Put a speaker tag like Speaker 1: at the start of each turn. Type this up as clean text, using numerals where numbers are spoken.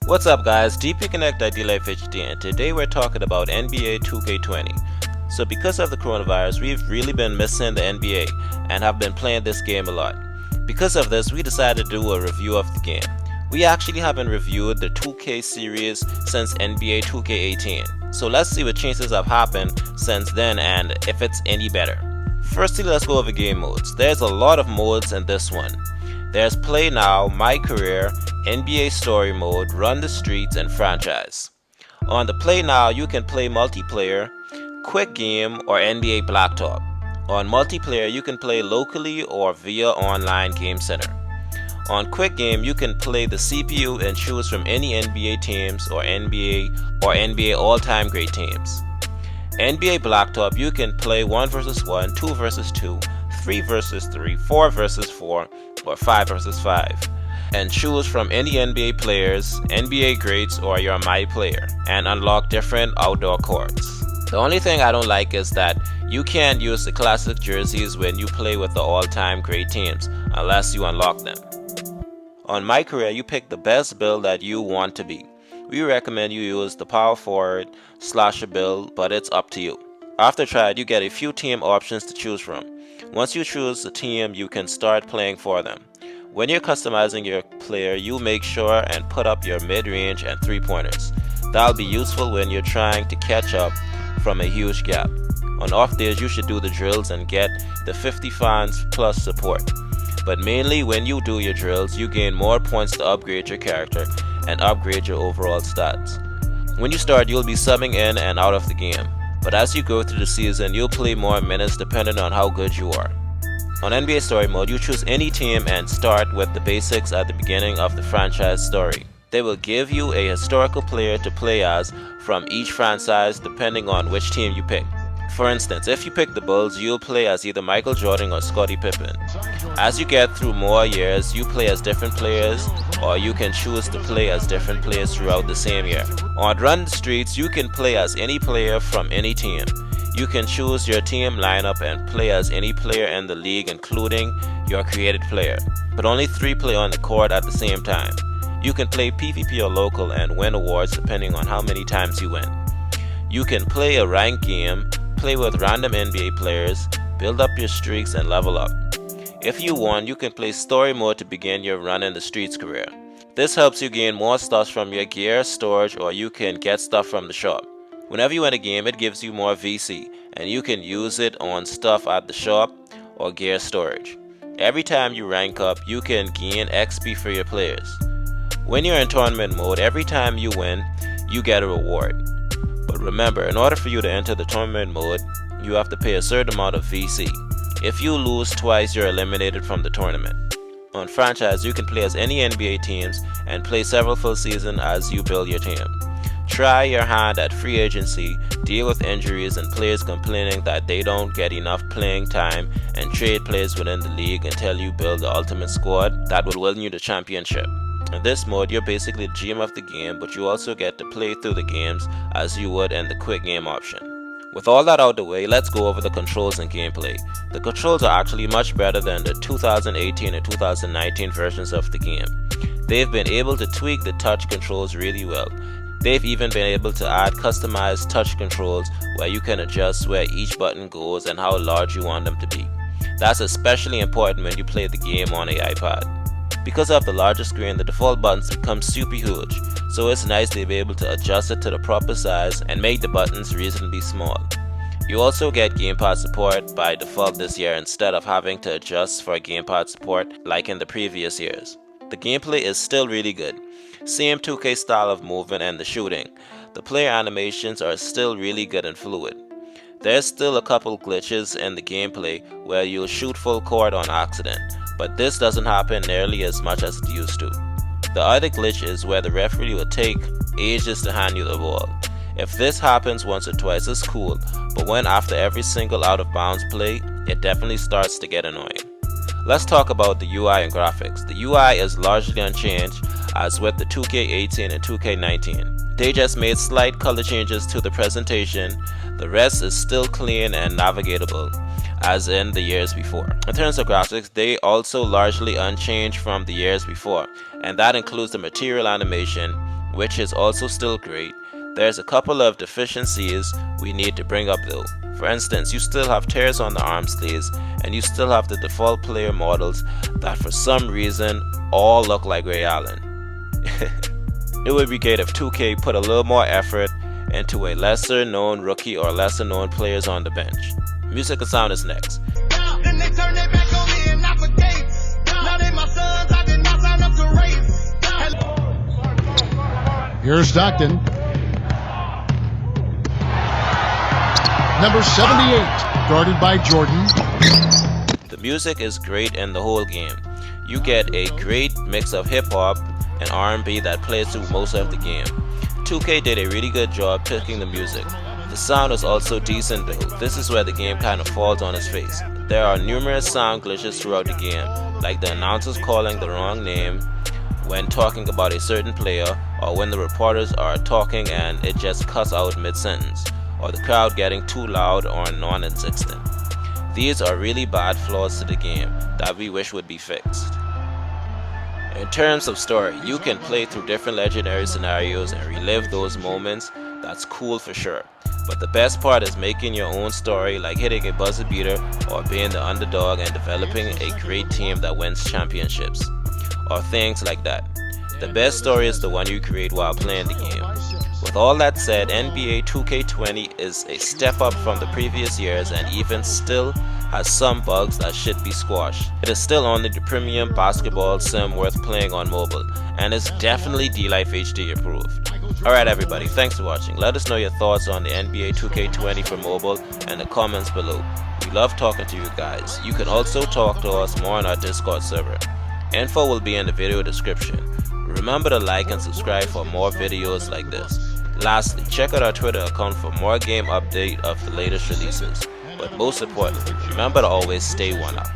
Speaker 1: What's up guys, DP Connect ID Life HD, and today we're talking about NBA 2K20. So because of the coronavirus, we've really been missing the NBA and have been playing this game a lot. Because of this, we decided to do a review of the game. We actually haven't reviewed the 2K series since NBA 2K18. So let's see what changes have happened since then and if it's any better. Firstly, let's go over game modes. There's a lot of modes in this one. There's Play Now, My Career, NBA Story Mode, Run the Streets, and Franchise. On the Play Now, you can play multiplayer, quick game, or NBA Blacktop. On multiplayer, you can play locally or via online game center. On quick game, you can play the CPU and choose from any NBA teams or NBA all-time great teams. NBA Blacktop, you can play 1 vs 1, 2 vs 2, 3 vs 3, 4 vs 4, or 5 vs 5, and choose from any NBA players, NBA greats, or your My Player, and unlock different outdoor courts. The only thing I don't like is that you can't use the classic jerseys when you play with the all-time great teams, unless you unlock them. On My Career, you pick the best build that you want to be. We recommend you use the power forward slasher build, but it's up to you. After trial, you get a few team options to choose from. Once you choose the team, you can start playing for them. When you're customizing your player, you make sure and put up your mid-range and three-pointers. That'll be useful when you're trying to catch up from a huge gap. On off days, you should do the drills and get the 50 fans plus support. But mainly when you do your drills, you gain more points to upgrade your character and upgrade your overall stats. When you start, you'll be subbing in and out of the game. But as you go through the season, you'll play more minutes depending on how good you are. On NBA Story Mode, you choose any team and start with the basics at the beginning of the franchise story. They will give you a historical player to play as from each franchise depending on which team you pick. For instance, if you pick the Bulls, you'll play as either Michael Jordan or Scottie Pippen. As you get through more years, you play as different players, or you can choose to play as different players throughout the same year. On Run the Streets, you can play as any player from any team. You can choose your team lineup and play as any player in the league, including your created player, but only 3 play on the court at the same time. You can play PvP or local and win awards depending on how many times you win. You can play a ranked game, play with random NBA players, build up your streaks, and level up. If you want, you can play Story Mode to begin your Run in the Streets career. This helps you gain more stuff from your gear, storage, or you can get stuff from the shop. Whenever you win a game, it gives you more VC, and you can use it on stuff at the shop or gear storage. Every time you rank up, you can gain XP for your players. When you're in tournament mode, every time you win, you get a reward. But remember, in order for you to enter the tournament mode, you have to pay a certain amount of VC. If you lose twice, you're eliminated from the tournament. On Franchise, you can play as any NBA teams and play several full seasons as you build your team. Try your hand at free agency, deal with injuries and players complaining that they don't get enough playing time, and trade players within the league until you build the ultimate squad that will win you the championship. In this mode, you're basically the GM of the game, but you also get to play through the games as you would in the quick game option. With all that out the way, let's go over the controls and gameplay. The controls are actually much better than the 2018 and 2019 versions of the game. They've been able to tweak the touch controls really well. They've even been able to add customized touch controls where you can adjust where each button goes and how large you want them to be. That's especially important when you play the game on an iPad. Because of the larger screen, the default buttons become super huge, so it's nice to be able to adjust it to the proper size and make the buttons reasonably small. You also get gamepad support by default this year instead of having to adjust for gamepad support like in the previous years. The gameplay is still really good. Same 2K style of movement and the shooting. The player animations are still really good and fluid. There's still a couple glitches in the gameplay where you'll shoot full court on accident, but this doesn't happen nearly as much as it used to. The other glitch is where the referee will take ages to hand you the ball. If this happens once or twice, it's cool, but when after every single out of bounds play, it definitely starts to get annoying. Let's talk about the UI and graphics. The UI is largely unchanged as with the 2K18 and 2K19. They just made slight color changes to the presentation. The rest is still clean and navigatable as in the years before. In terms of graphics, they also largely unchanged from the years before, and that includes the material animation, which is also still great. There's a couple of deficiencies we need to bring up though. For instance, you still have tears on the arm sleeves, and you still have the default player models that for some reason all look like Ray Allen. It would be great if 2K put a little more effort into a lesser known rookie or lesser known players on the bench. Music and sound is next.
Speaker 2: Then they turn their back on me and not for dates. Now they my sons, I did not sign up to race.
Speaker 3: Here's Stockton. Number 78, guarded by Jordan.
Speaker 1: The music is great in the whole game. You get a great mix of hip-hop and R&B that plays through most of the game. 2K did a really good job picking the music. The sound is also decent though. This is where the game kind of falls on its face. There are numerous sound glitches throughout the game, like the announcers calling the wrong name when talking about a certain player, or when the reporters are talking and it just cuts out mid-sentence, or the crowd getting too loud or non-existent. These are really bad flaws to the game that we wish would be fixed. In terms of story, you can play through different legendary scenarios and relive those moments. That's cool for sure. But the best part is making your own story, like hitting a buzzer beater or being the underdog and developing a great team that wins championships, or things like that. The best story is the one you create while playing the game. With all that said, NBA 2K20 is a step up from the previous years and even still has some bugs that should be squashed. It is still only the premium basketball sim worth playing on mobile, and is definitely D-Life HD approved. Alright everybody, thanks for watching. Let us know your thoughts on the NBA 2K20 for mobile in the comments below. We love talking to you guys. You can also talk to us more on our Discord server. Info will be in the video description. Remember to like and subscribe for more videos like this. Lastly, check out our Twitter account for more game update of the latest releases. But most importantly, remember to always stay one up.